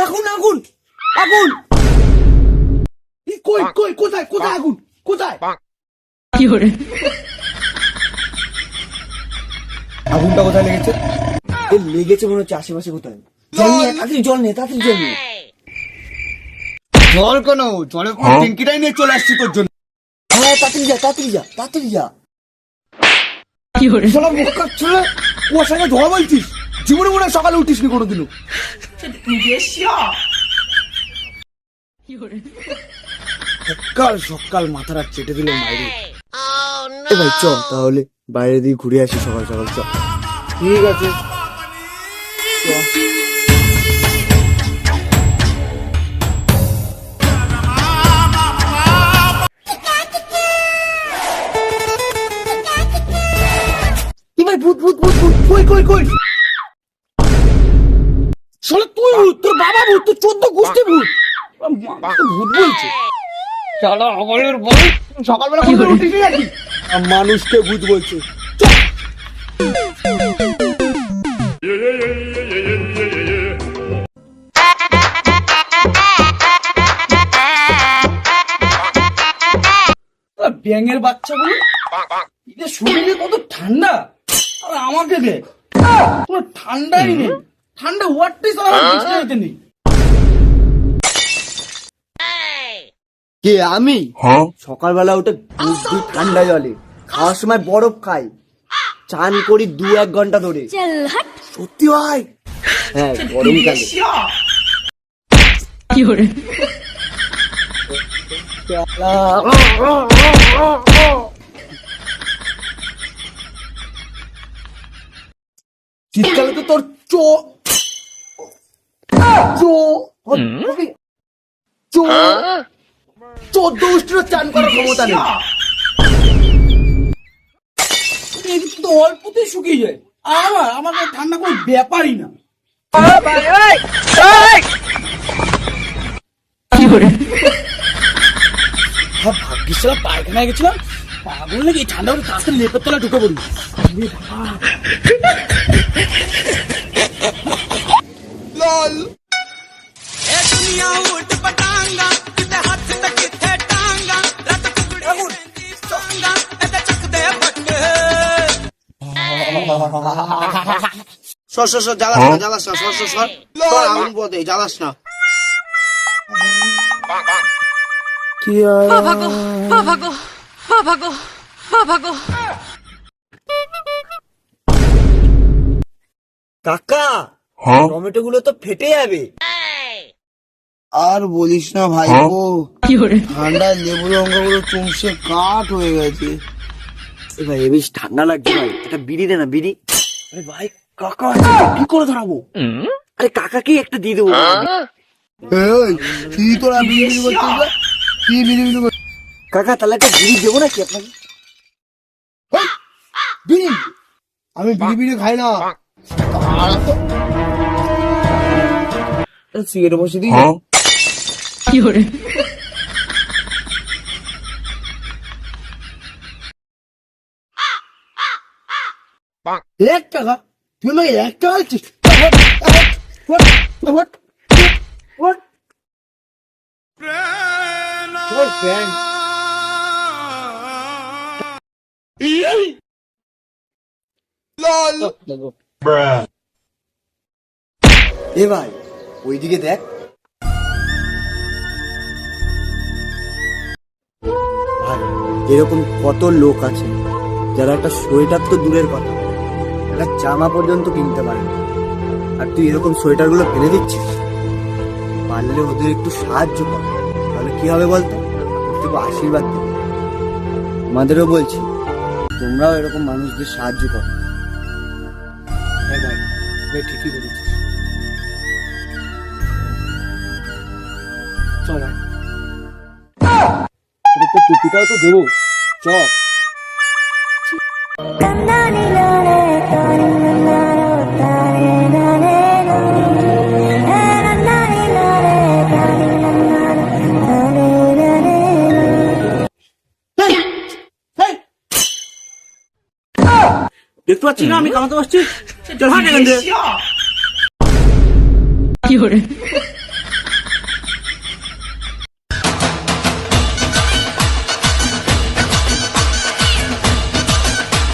আগুন আগুন আগুন! কই কই কোথায় কোথায় আগুন কোথায়? আগুনটা কোথায় লেগেছে? লেগেছে মনে হচ্ছে আশেপাশে কোথায়। জল নিয়ে তাড়াতাড়ি জল নিয়ে তাড়াতাড়ি জল নিয়ে। জল কেন? জলের ট্যাঙ্কিটাই নিয়ে চলে আসছি তোর জন্য। হ্যাঁ তাড়াতাড়ি যা তাড়াতাড়ি যা তাড়াতাড়ি যা। শালা মুখ ছেলে কুয়াশাকে ধোয়া বলছিস? জীবনে মনে হয় সকালে উঠিস নি কোনোদিনও। সকাল সকাল মাথাটা চেটে দিল বাইরে। ভাই চ তাহলে বাইরে দিয়ে ঘুরে আসি সকাল সকাল। চ ঠিক আছে ভাই। ভূত ভূত ভূত ভূত কই কই কই? শালা তুই ভূত, তোর বাবা ভূত, তোর 14 গোষ্ঠী ভূত। ভূত বলছে শালা আমাদের বল সকালবেলা কোন উঠিস নাকি? মানুষকে ভূত বলছে। ব্যাঙের বাচ্চাগুলো এটা শরীরে কত ঠান্ডা, আর আমাকে দেখ কোনো ঠান্ডাই নেই। ঠান্ডা ওয়াটটাই আমার নেই। কে আমি? সকালবেলা উঠে ঠান্ডা জলে খাওয়ার সময় বরফ খাই, চান করি 2-1 ঘন্টা ধরে। সত্যি ভাই? হ্যাঁ গরমকালে। শীতকালে তো তোর 14 উষ্ণ চান করার ক্ষমতা নেই। তো অল্পতেই শুকিয়ে যায়। আমার ঠান্ডা কোনো ব্যাপারই না। ভাগ্যিস পায়খানায় গেছিলাম, পাগল নাকি ঠান্ডা হলে কাছে লেপের তলা ঢুকে পড়ি। সর জ্বালাস না সর আগুন পথে জ্বালাস না। কাকা টমেটো গুলো তো ফেটে যাবে। আর বলিস না ভাই, ঠান্ডায় লেবু লঙ্কা গুলো চুমসে কাঠ হয়ে গেছে। ভাই বেশ ঠান্ডা লাগছে ভাই, একটা বিড়ি দে না বিড়ি। আরে ভাই কাকা কি করে ধরাবো? আরে কাকাকে একটা দিয়ে দেবো। কি তোরা বিড়ি করছিস? কি বিড়ি কাকা তাহলে একটা বিড়ি দেবো নাকি আপনাকে? বিড়ি? আমি বিড়ি খাই না। সিগারেট বসে দিই। কি করে 1 টাকা? তুই আমাকে 1 টাকা দিচ্ছিস? এ ভাই ওইদিকে দেখ। ভাই এরকম কত লোক আছে যারা একটা সোয়েটার তো দূরের কথা, একটা জামা পর্যন্ত কিনতে পারে না, আর তুই এরকম সোয়েটার গুলো ফেলে দিচ্ছিস। পারলে ওদের একটু সাহায্য কর, তাহলে কি হবে বলতো? একটু আশীর্বাদ দেবে। আমাদেরও বলছি তোমরাও এরকম মানুষদের সাহায্য করো। হ্যাঁ ভাই ঠিকই বলেছিস। চল ভাই টুপিটাও তো দেবো। চ দেখতে পাচ্ছি না আমি কামাতে পারছি। চল হাট এখান থেকে।